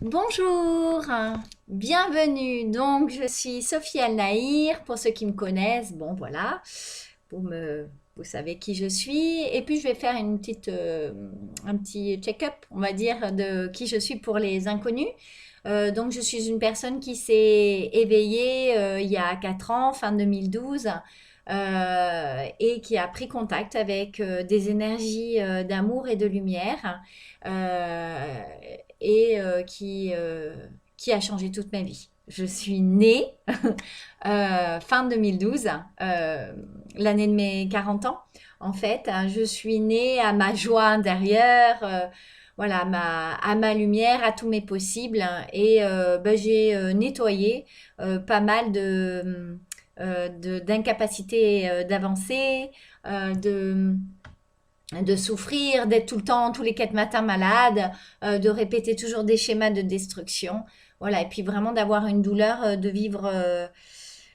Bonjour, bienvenue. Donc, je suis Sophie Al-Nahir. Pour ceux qui me connaissent, bon voilà, vous savez qui je suis. Et puis, je vais faire un petit check-up, on va dire, de qui je suis pour les inconnus. Donc, je suis une personne qui s'est éveillée il y a 4 ans, fin 2012, et qui a pris contact avec des énergies d'amour et de lumière. Euh, et qui a changé toute ma vie. Je suis née fin 2012, l'année de mes 40 ans. En fait, je suis née à ma joie intérieure, voilà, à ma lumière, à tous mes possibles. Et j'ai nettoyé pas mal d'incapacités d'avancer, de souffrir, d'être tout le temps, tous les 4 matins malade, de répéter toujours des schémas de destruction. Voilà, et puis vraiment d'avoir une douleur de vivre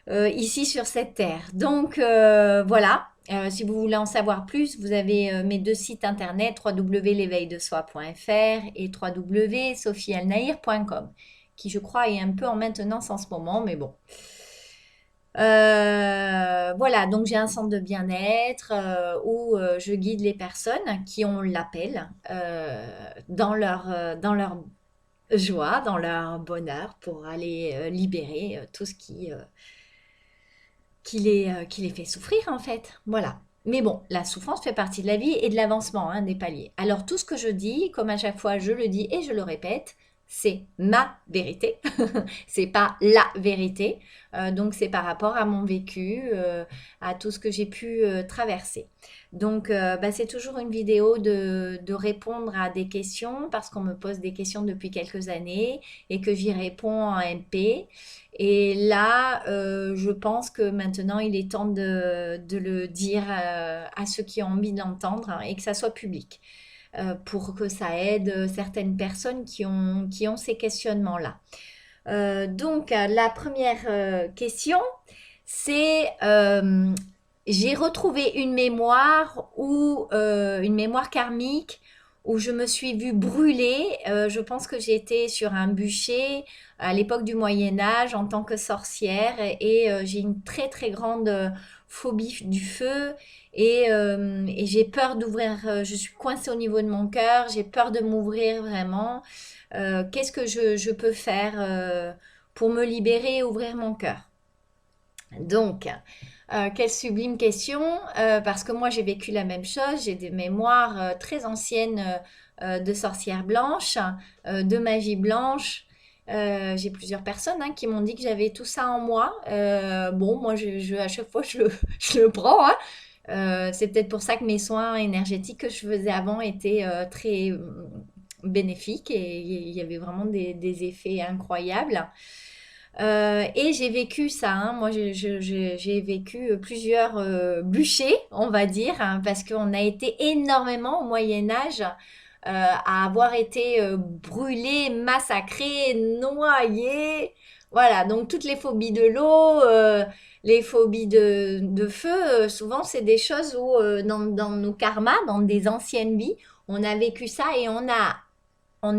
ici sur cette terre. Donc voilà, si vous voulez en savoir plus, vous avez mes 2 sites internet, www.l'éveildesoi.fr et www.sophiealnair.com, qui je crois est un peu en maintenance en ce moment, mais bon. Voilà, donc j'ai un centre de bien-être où je guide les personnes qui ont l'appel dans leur joie, dans leur bonheur pour aller libérer tout ce qui les fait souffrir en fait. Voilà. Mais bon, la souffrance fait partie de la vie et de l'avancement, hein, des paliers. Alors tout ce que je dis, comme à chaque fois je le dis et je le répète, c'est ma vérité, c'est pas la vérité. Donc c'est par rapport à mon vécu, à tout ce que j'ai pu traverser. Donc c'est toujours une vidéo de répondre à des questions parce qu'on me pose des questions depuis quelques années et que j'y réponds en MP. Et là, je pense que maintenant, il est temps de le dire à ceux qui ont envie d'entendre, hein, et que ça soit public, pour que ça aide certaines personnes qui ont ces questionnements-là. Donc, la première question, c'est j'ai retrouvé une mémoire ou une mémoire karmique où je me suis vue brûler. Je pense que j'étais sur un bûcher à l'époque du Moyen Âge en tant que sorcière et j'ai une très très grande phobie du feu et j'ai peur d'ouvrir. Je suis coincée au niveau de mon cœur. J'ai peur de m'ouvrir vraiment. Qu'est-ce que je peux faire pour me libérer et ouvrir mon cœur? Donc, quelle sublime question, parce que moi j'ai vécu la même chose, j'ai des mémoires très anciennes de sorcière blanche, de magie blanche. J'ai plusieurs personnes hein, qui m'ont dit que j'avais tout ça en moi. Bon, moi à chaque fois je le prends, hein. C'est peut-être pour ça que mes soins énergétiques que je faisais avant étaient très bénéfiques et il y avait vraiment des effets incroyables. Et j'ai vécu ça, hein. Moi, j'ai vécu plusieurs bûchers, on va dire, hein, parce qu'on a été énormément au Moyen Âge à avoir été brûlés, massacrés, noyés. Voilà, donc toutes les phobies de l'eau, les phobies de feu, souvent c'est des choses où dans nos karmas, dans des anciennes vies, on a vécu ça et on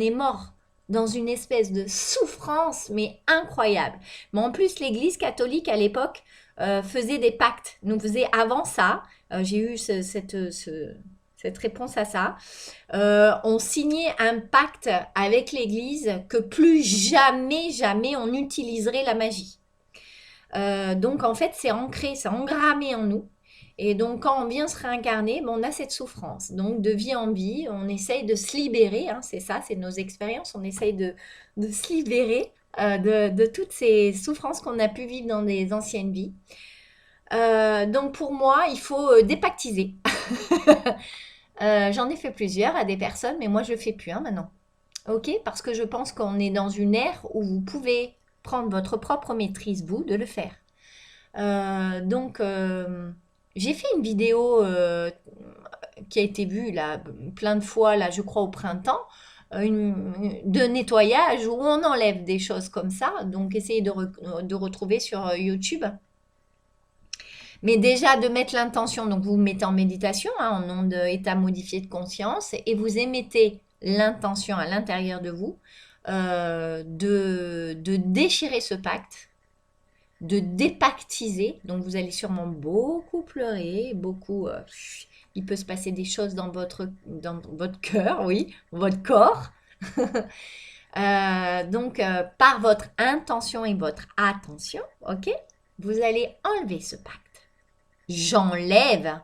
est mort dans une espèce de souffrance, mais incroyable. Mais en plus, l'Église catholique à l'époque faisait des pactes, nous faisait avant ça. J'ai eu cette réponse à ça. On signait un pacte avec l'Église que plus jamais, jamais on utiliserait la magie. Donc en fait, c'est ancré, c'est engrammé en nous. Et donc quand on vient se réincarner, on a cette souffrance. Donc de vie en vie, on essaye de se libérer, hein, c'est ça, c'est nos expériences, on essaye de se libérer de toutes ces souffrances qu'on a pu vivre dans des anciennes vies. Donc pour moi, il faut dépactiser. J'en ai fait plusieurs à des personnes, mais moi je ne fais plus un maintenant. Ok? Parce que je pense qu'on est dans une ère où vous pouvez prendre votre propre maîtrise, vous, de le faire. Donc, j'ai fait une vidéo qui a été vue là, plein de fois, là, je crois au printemps, de nettoyage où on enlève des choses comme ça. Donc, essayez de retrouver sur YouTube. Mais déjà, de mettre l'intention, donc vous vous mettez en méditation, hein, en onde état modifié de conscience, et vous émettez l'intention à l'intérieur de vous de déchirer ce pacte, de dépactiser. Donc vous allez sûrement beaucoup pleurer, beaucoup... il peut se passer des choses dans votre cœur, oui, votre corps. Donc, par votre intention et votre attention, ok, vous allez enlever ce pacte. J'enlève,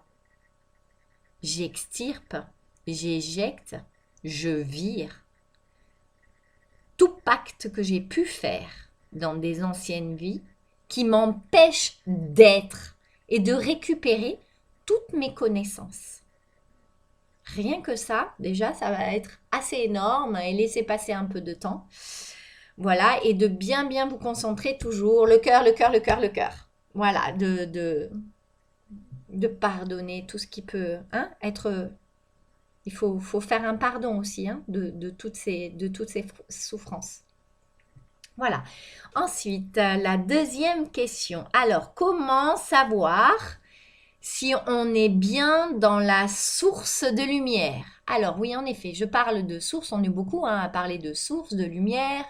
j'extirpe, j'éjecte, je vire tout pacte que j'ai pu faire dans des anciennes vies qui m'empêche d'être et de récupérer toutes mes connaissances. Rien que ça, déjà, ça va être assez énorme et laisser passer un peu de temps. Voilà, et de bien vous concentrer toujours, le cœur, le cœur, le cœur, le cœur. Voilà, de pardonner tout ce qui peut être... Il faut faire un pardon aussi de toutes ces souffrances. Voilà. Ensuite, la deuxième question. Alors, comment savoir si on est bien dans la source de lumière? Alors oui, en effet, je parle de source, on est beaucoup à parler de source, de lumière.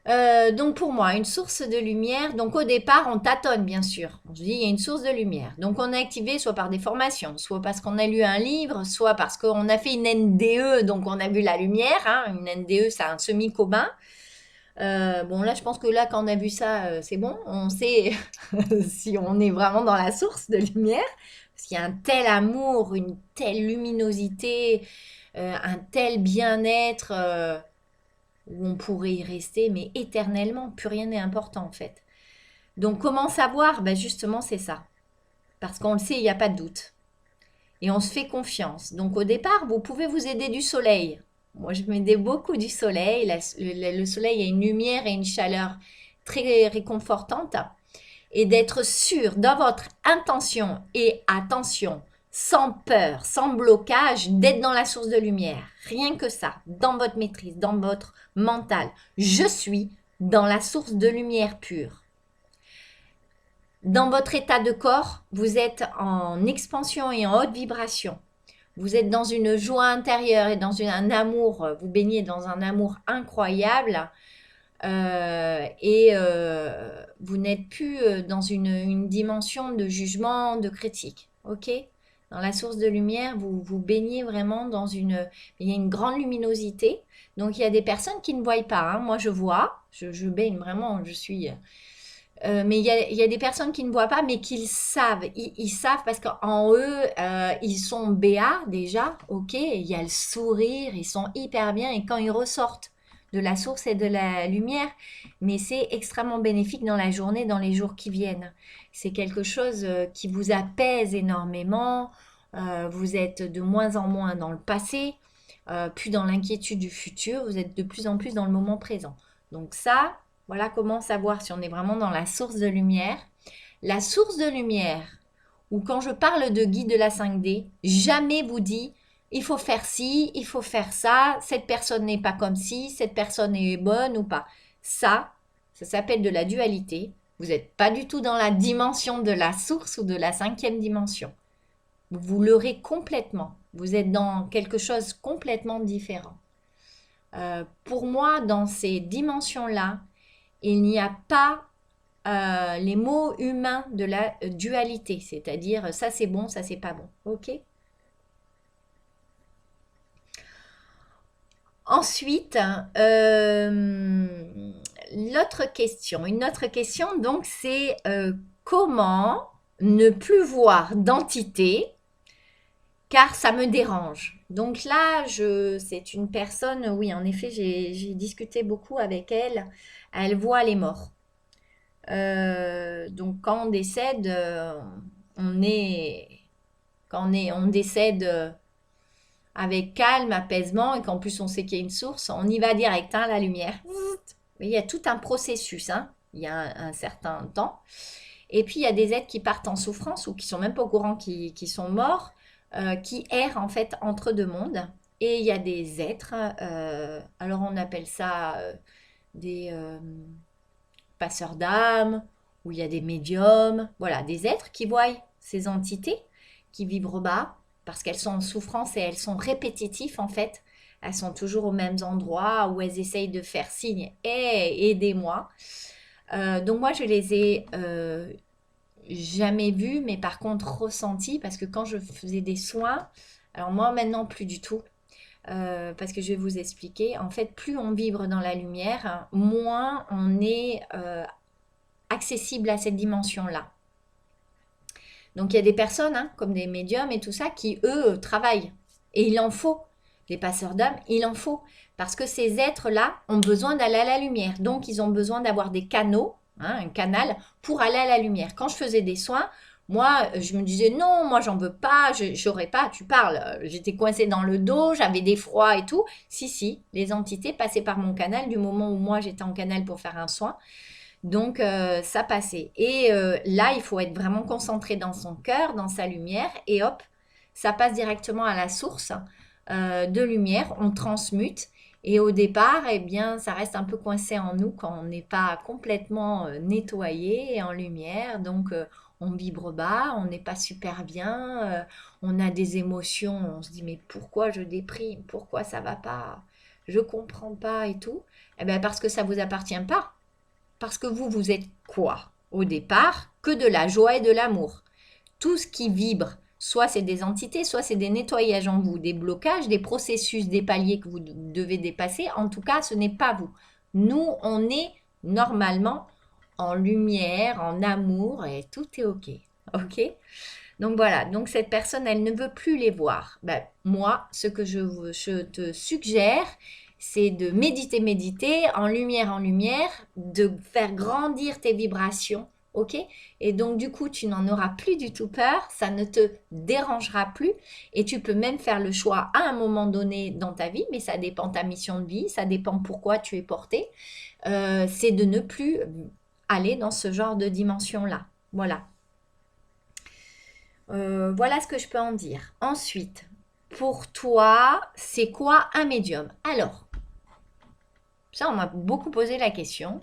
Donc pour moi, une source de lumière, donc au départ, on tâtonne bien sûr. On se dit, il y a une source de lumière. Donc on est activé soit par des formations, soit parce qu'on a lu un livre, soit parce qu'on a fait une NDE, donc on a vu la lumière. Une NDE, c'est un semi-commun. Bon là, je pense que là, quand on a vu ça, c'est bon. On sait si on est vraiment dans la source de lumière. Parce qu'il y a un tel amour, une telle luminosité, un tel bien-être où on pourrait y rester, mais éternellement. Plus rien n'est important en fait. Donc comment savoir? Ben justement, c'est ça. Parce qu'on le sait, il n'y a pas de doute. Et on se fait confiance. Donc au départ, vous pouvez vous aider du soleil. Moi, je m'aidais beaucoup du soleil. Le soleil a une lumière et une chaleur très réconfortante. Et d'être sûr dans votre intention et attention, sans peur, sans blocage, d'être dans la source de lumière. Rien que ça, dans votre maîtrise, dans votre mental. Je suis dans la source de lumière pure. Dans votre état de corps, vous êtes en expansion et en haute vibration. Vous êtes dans une joie intérieure et dans un amour, vous baignez dans un amour incroyable et vous n'êtes plus dans une dimension de jugement, de critique. Ok? Dans la source de lumière, vous baignez vraiment dans il y a une grande luminosité. Donc il y a des personnes qui ne voient pas. Moi je vois, je baigne vraiment, je suis... mais il y a des personnes qui ne voient pas, mais qui savent. Ils savent parce qu'en eux, ils sont béats déjà, ok? Il y a le sourire, ils sont hyper bien. Et quand ils ressortent de la source et de la lumière, mais c'est extrêmement bénéfique dans la journée, dans les jours qui viennent. C'est quelque chose qui vous apaise énormément. Vous êtes de moins en moins dans le passé, plus dans l'inquiétude du futur. Vous êtes de plus en plus dans le moment présent. Donc ça, voilà comment savoir si on est vraiment dans la source de lumière. La source de lumière, ou quand je parle de guide de la 5D, jamais vous dit il faut faire ci, il faut faire ça, cette personne n'est pas comme ci, cette personne est bonne ou pas. Ça s'appelle de la dualité. Vous n'êtes pas du tout dans la dimension de la source ou de la 5e dimension. Vous leurrez complètement. Vous êtes dans quelque chose complètement différent. Pour moi, dans ces dimensions-là, il n'y a pas les mots humains de la dualité, c'est-à-dire ça c'est bon, ça c'est pas bon. Ok? Ensuite, une autre question, donc c'est comment ne plus voir d'entité car ça me dérange. Donc là, c'est une personne, oui, en effet, j'ai discuté beaucoup avec elle. Elle voit les morts. Donc quand on décède, on décède avec calme, apaisement, et qu'en plus on sait qu'il y a une source, on y va direct, la lumière. Il y a tout un processus, il y a un certain temps. Et puis il y a des êtres qui partent en souffrance ou qui sont même pas au courant qui sont morts, qui errent en fait entre deux mondes. Et il y a des êtres, alors on appelle ça des passeurs d'âme, où il y a des médiums, voilà, des êtres qui voient ces entités qui vibrent bas parce qu'elles sont en souffrance et elles sont répétitives en fait. Elles sont toujours aux mêmes endroits où elles essayent de faire signe, hey, aidez-moi. Donc moi, je les ai jamais vues, mais par contre ressenties, parce que quand je faisais des soins, alors moi maintenant plus du tout, parce que je vais vous expliquer, en fait, plus on vibre dans la lumière, moins on est accessible à cette dimension-là. Donc il y a des personnes, hein, comme des médiums et tout ça, qui, eux, travaillent. Et il en faut. Les passeurs d'âme, il en faut. Parce que ces êtres-là ont besoin d'aller à la lumière. Donc ils ont besoin d'avoir des canaux, hein, un canal, pour aller à la lumière. Quand je faisais des soins, moi, je me disais, non, moi, j'en veux pas, j'aurais pas, tu parles. J'étais coincée dans le dos, j'avais des froids et tout. Si, les entités passaient par mon canal du moment où moi, j'étais en canal pour faire un soin. Donc, ça passait. Et là, il faut être vraiment concentré dans son cœur, dans sa lumière, et hop, ça passe directement à la source de lumière, on transmute. Et au départ, eh bien, ça reste un peu coincé en nous quand on n'est pas complètement nettoyé et en lumière. Donc, on vibre bas, on n'est pas super bien, on a des émotions, on se dit mais pourquoi je déprime, pourquoi ça va pas, je comprends pas et tout. Eh bien, parce que ça vous appartient pas. Parce que vous êtes quoi au départ? Que de la joie et de l'amour. Tout ce qui vibre, soit c'est des entités, soit c'est des nettoyages en vous, des blocages, des processus, des paliers que vous devez dépasser. En tout cas, ce n'est pas vous. Nous, on est normalement en lumière, en amour et tout est OK. OK? Donc voilà, donc cette personne, elle ne veut plus les voir. Ben, moi, ce que je te suggère, c'est de méditer en lumière, de faire grandir tes vibrations, ok? Et donc du coup, tu n'en auras plus du tout peur, ça ne te dérangera plus, et tu peux même faire le choix à un moment donné dans ta vie, mais ça dépend de ta mission de vie, ça dépend pourquoi tu es porté, c'est de ne plus aller dans ce genre de dimension-là. Voilà. Voilà ce que je peux en dire. Ensuite, pour toi, c'est quoi un médium? Alors, ça, on m'a beaucoup posé la question.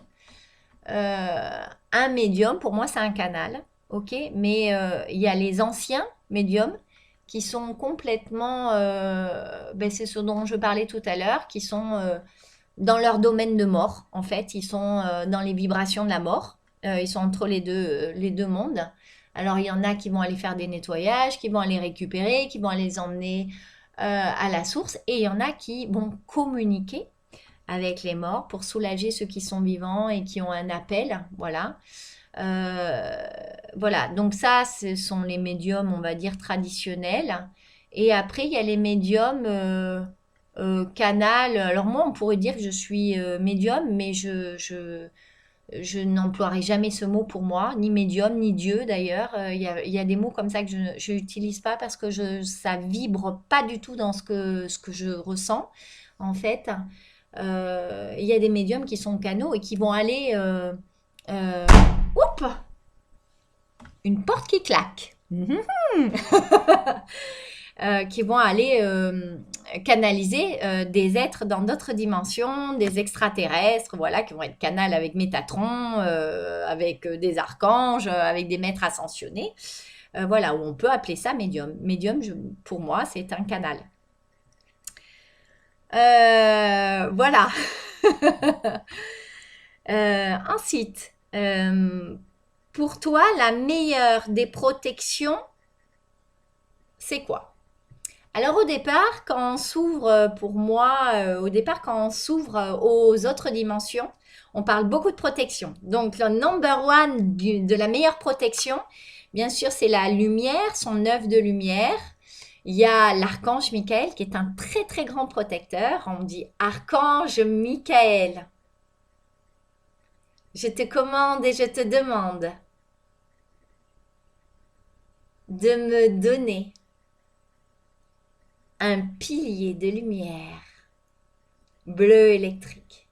Un médium, pour moi, c'est un canal, ok? Mais il y a les anciens médiums qui sont complètement, ben, c'est ce dont je parlais tout à l'heure, qui sont dans leur domaine de mort, en fait. Ils sont dans les vibrations de la mort. Ils sont entre les deux mondes. Alors, il y en a qui vont aller faire des nettoyages, qui vont aller récupérer, qui vont aller les emmener à la source. Et il y en a qui vont communiquer avec les morts pour soulager ceux qui sont vivants et qui ont un appel. Voilà. Euh, voilà. Donc ça, ce sont les médiums, on va dire, traditionnels. Et après, il y a les médiums canal. Alors moi, on pourrait dire que je suis médium, mais je n'emploierai jamais ce mot pour moi, ni médium, ni Dieu d'ailleurs. Il y a des mots comme ça que je n'utilise pas parce que ça vibre pas du tout dans ce que je ressens, en fait. Il y a des médiums qui sont canaux et qui vont aller... euh, oups, une porte qui claque. Qui vont aller canaliser des êtres dans d'autres dimensions, des extraterrestres, voilà, qui vont être canal avec Métatron, avec des archanges, avec des maîtres ascensionnés. Voilà, où on peut appeler ça médium. Médium, pour moi, c'est un canal. Voilà. Ensuite, pour toi, la meilleure des protections, c'est quoi? Alors au départ, quand on s'ouvre, pour moi, au départ, quand on s'ouvre aux autres dimensions, on parle beaucoup de protection. Donc le number one de la meilleure protection, bien sûr, c'est la lumière, son œuvre de lumière. Il y a l'archange Michael qui est un très très grand protecteur. On dit archange Michael. Je te commande et je te demande de me donner un pilier de lumière bleu électrique.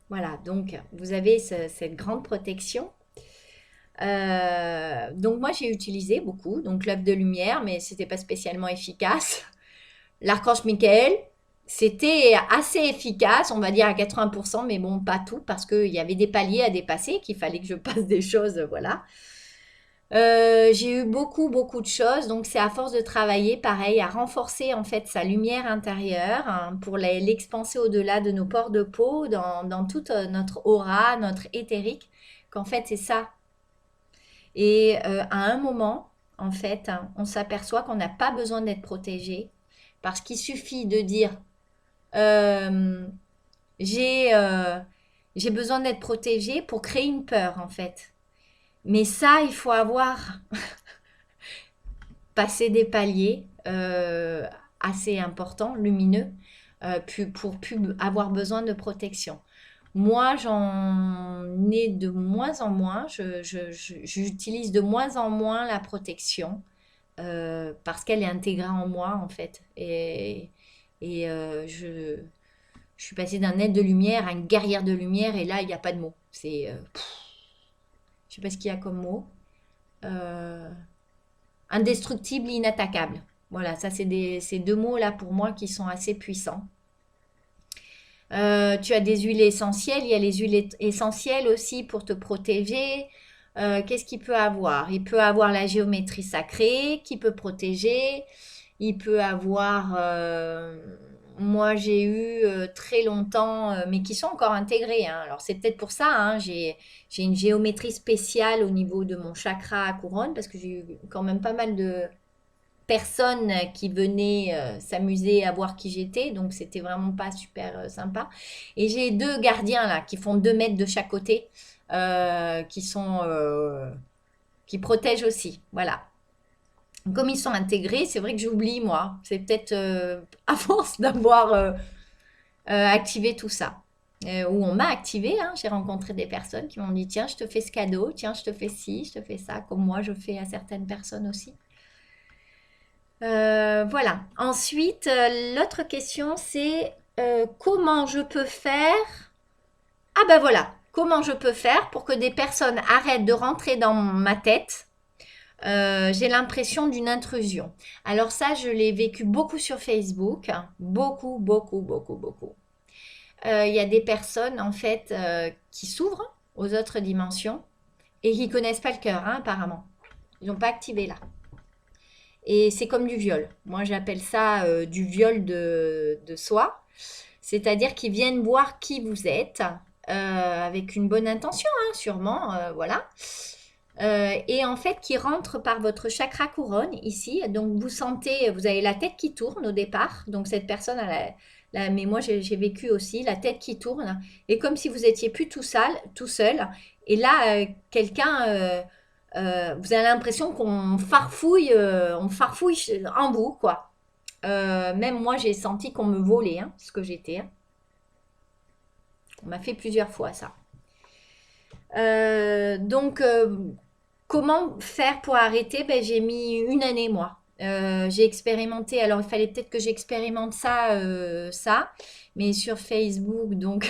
Voilà, donc vous avez cette grande protection. Donc moi j'ai utilisé beaucoup, donc l'œuvre de lumière, mais c'était pas spécialement efficace. L'archange Michael, c'était assez efficace, on va dire à 80%, mais bon, pas tout, parce qu'il y avait des paliers à dépasser, qu'il fallait que je passe des choses, voilà. J'ai eu beaucoup, beaucoup de choses, donc c'est à force de travailler, pareil, à renforcer en fait sa lumière intérieure hein, pour l'expanser au-delà de nos pores de peau, dans toute notre aura, notre éthérique, qu'en fait c'est ça. Et à un moment, en fait, hein, on s'aperçoit qu'on n'a pas besoin d'être protégé, parce qu'il suffit de dire euh, j'ai j'ai besoin d'être protégé pour créer une peur en fait. Mais ça, il faut avoir passé des paliers assez importants, lumineux, pour plus avoir besoin de protection. Moi, j'en ai de moins en moins, j'utilise de moins en moins la protection parce qu'elle est intégrée en moi en fait. Je suis passée d'un être de lumière à une guerrière de lumière et là, il n'y a pas de mots. Je sais pas ce qu'il y a comme mot. Euh, Indestructible, inattaquable. Voilà, ça c'est ces deux mots-là pour moi qui sont assez puissants. Tu as des huiles essentielles, il y a les huiles essentielles aussi pour te protéger. Qu'est-ce qu'il peut avoir? Il peut avoir la géométrie sacrée qui peut protéger. Il peut avoir, moi j'ai eu très longtemps, mais qui sont encore intégrés, hein. Alors c'est peut-être pour ça, hein, j'ai une géométrie spéciale au niveau de mon chakra à couronne parce que j'ai eu quand même pas mal de personnes qui venaient s'amuser à voir qui j'étais, donc c'était vraiment pas super sympa. Et j'ai deux gardiens là qui font 2 mètres de chaque côté, qui sont qui protègent aussi. Voilà. Comme ils sont intégrés, c'est vrai que j'oublie moi. C'est peut-être à force d'avoir activé tout ça. Où on m'a activé, hein. J'ai rencontré des personnes qui m'ont dit tiens, je te fais ce cadeau, tiens, je te fais ci, je te fais ça, comme moi je fais à certaines personnes aussi. Voilà. Ensuite, l'autre question, c'est comment je peux faire. Ah ben voilà, comment je peux faire pour que des personnes arrêtent de rentrer dans ma tête. J'ai l'impression d'une intrusion. Alors ça, je l'ai vécu beaucoup sur Facebook, hein. Beaucoup, beaucoup, beaucoup, beaucoup. Il y a des personnes, en fait, qui s'ouvrent aux autres dimensions et qui connaissent pas le cœur, hein, apparemment. Ils n'ont pas activé là. Et c'est comme du viol. Moi, j'appelle ça du viol de soi. C'est-à-dire qu'ils viennent voir qui vous êtes, avec une bonne intention, hein, sûrement, voilà. Et en fait, qui rentrent par votre chakra couronne, ici. Donc, vous sentez, vous avez la tête qui tourne au départ. Donc, cette personne, mais moi, j'ai vécu aussi, la tête qui tourne. Et comme si vous étiez plus tout seul, tout seul. Et là, quelqu'un vous avez l'impression on farfouille en vous, quoi. Même moi, j'ai senti qu'on me volait, hein, ce que j'étais, hein. On m'a fait plusieurs fois ça. Donc, comment faire pour arrêter? Ben, j'ai mis une année, moi. J'ai expérimenté, alors il fallait peut-être que j'expérimente ça, mais sur Facebook, donc,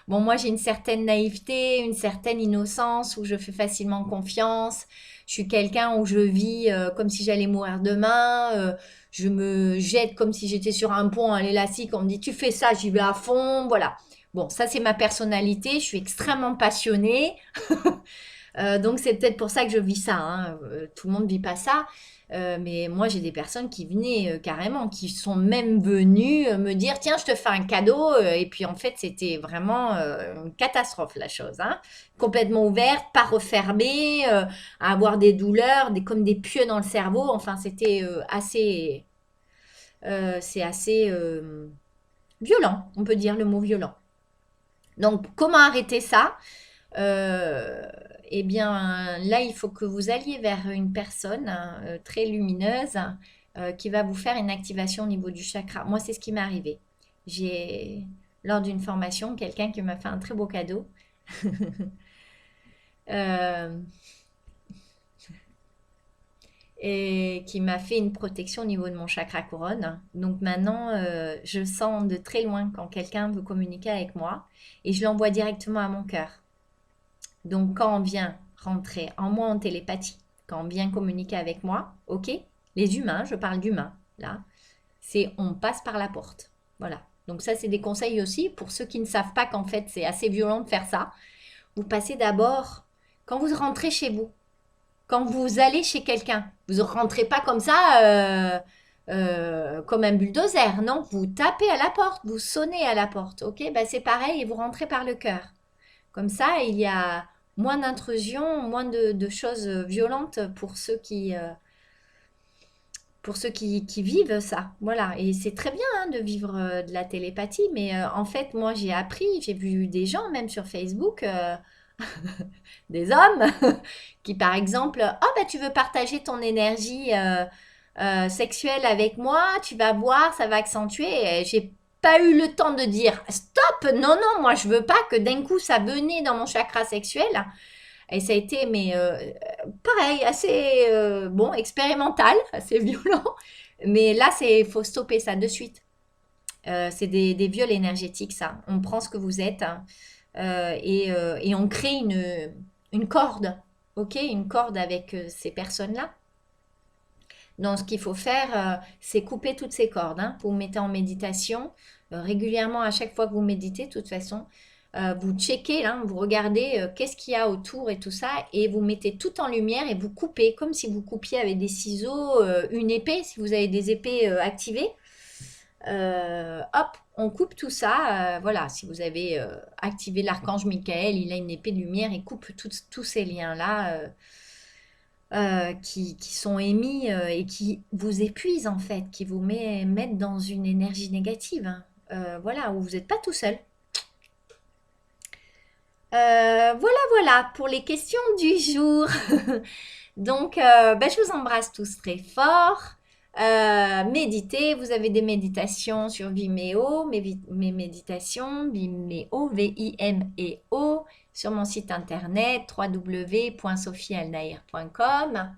bon, moi j'ai une certaine naïveté, une certaine innocence où je fais facilement confiance. Je suis quelqu'un où je vis comme si j'allais mourir demain. Je me jette comme si j'étais sur un pont, un élastique. On me dit tu fais ça, j'y vais à fond. Voilà. Bon, ça c'est ma personnalité. Je suis extrêmement passionnée. Donc c'est peut-être pour ça que je vis ça, hein. Tout le monde ne vit pas ça. Mais moi j'ai des personnes qui venaient carrément, qui sont même venues me dire tiens je te fais un cadeau. Et puis en fait c'était vraiment une catastrophe la chose, hein. Complètement ouverte, pas refermée, à avoir des douleurs, comme des pieux dans le cerveau. Enfin c'était c'est assez violent, on peut dire le mot violent. Donc comment arrêter ça? Euh, eh bien, là, il faut que vous alliez vers une personne très lumineuse qui va vous faire une activation au niveau du chakra. Moi, c'est ce qui m'est arrivé. J'ai, lors d'une formation, quelqu'un qui m'a fait un très beau cadeau euh, et qui m'a fait une protection au niveau de mon chakra couronne. Donc maintenant, je sens de très loin quand quelqu'un veut communiquer avec moi et je l'envoie directement à mon cœur. Donc, quand on vient rentrer en moi en télépathie, quand on vient communiquer avec moi, ok, les humains, je parle d'humains, là, c'est on passe par la porte. Voilà. Donc ça, c'est des conseils aussi pour ceux qui ne savent pas qu'en fait, c'est assez violent de faire ça. Vous passez d'abord, quand vous rentrez chez vous, quand vous allez chez quelqu'un. Vous ne rentrez pas comme ça, comme un bulldozer. Non, vous tapez à la porte, vous sonnez à la porte. Ok, ben, c'est pareil et vous rentrez par le cœur. Comme ça, il y a moins d'intrusion, moins de choses violentes pour ceux qui vivent ça. Voilà. Et c'est très bien hein, de vivre de la télépathie, mais en fait, moi, j'ai appris, j'ai vu des gens, même sur Facebook, des hommes, qui par exemple, oh ben tu veux partager ton énergie sexuelle avec moi, tu vas voir, ça va accentuer. Et j'ai pas eu le temps de dire stop, non, non, moi je veux pas que d'un coup ça venait dans mon chakra sexuel. Et ça a été, mais pareil, assez bon, expérimental, assez violent. Mais là, c'est faut stopper ça de suite. C'est des viols énergétiques, ça. On prend ce que vous êtes hein, et on crée une corde, ok? Une corde avec ces personnes-là. Donc, ce qu'il faut faire, c'est couper toutes ces cordes. Hein. Vous vous mettez en méditation régulièrement à chaque fois que vous méditez, de toute façon. Vous checkez, hein, vous regardez qu'est-ce qu'il y a autour et tout ça, et vous mettez tout en lumière et vous coupez, comme si vous coupiez avec des ciseaux, une épée, si vous avez des épées activées. Hop, on coupe tout ça. Voilà, si vous avez activé l'archange Michael, il a une épée de lumière et coupe tous ces liens-là qui sont émis et qui vous épuisent en fait, qui vous mettent dans une énergie négative. Hein. Voilà, où vous n'êtes pas tout seul. Voilà, voilà pour les questions du jour. Donc, ben, je vous embrasse tous très fort. Méditez, vous avez des méditations sur Vimeo, mes méditations, Vimeo, V-I-M-E-O, sur mon site internet www.sophiealnair.com.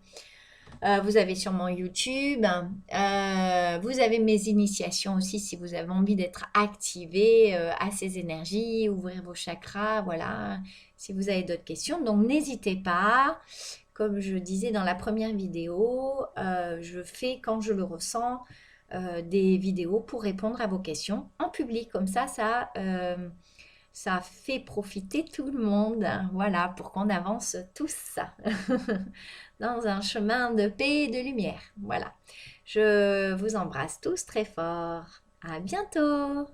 Vous avez sûrement YouTube. Vous avez mes initiations aussi si vous avez envie d'être activé à ces énergies, ouvrir vos chakras, voilà. Si vous avez d'autres questions, donc n'hésitez pas. Comme je disais dans la première vidéo, je fais quand je le ressens des vidéos pour répondre à vos questions en public. Comme ça fait profiter tout le monde, voilà, pour qu'on avance tous dans un chemin de paix et de lumière. Voilà. Je vous embrasse tous très fort. À bientôt.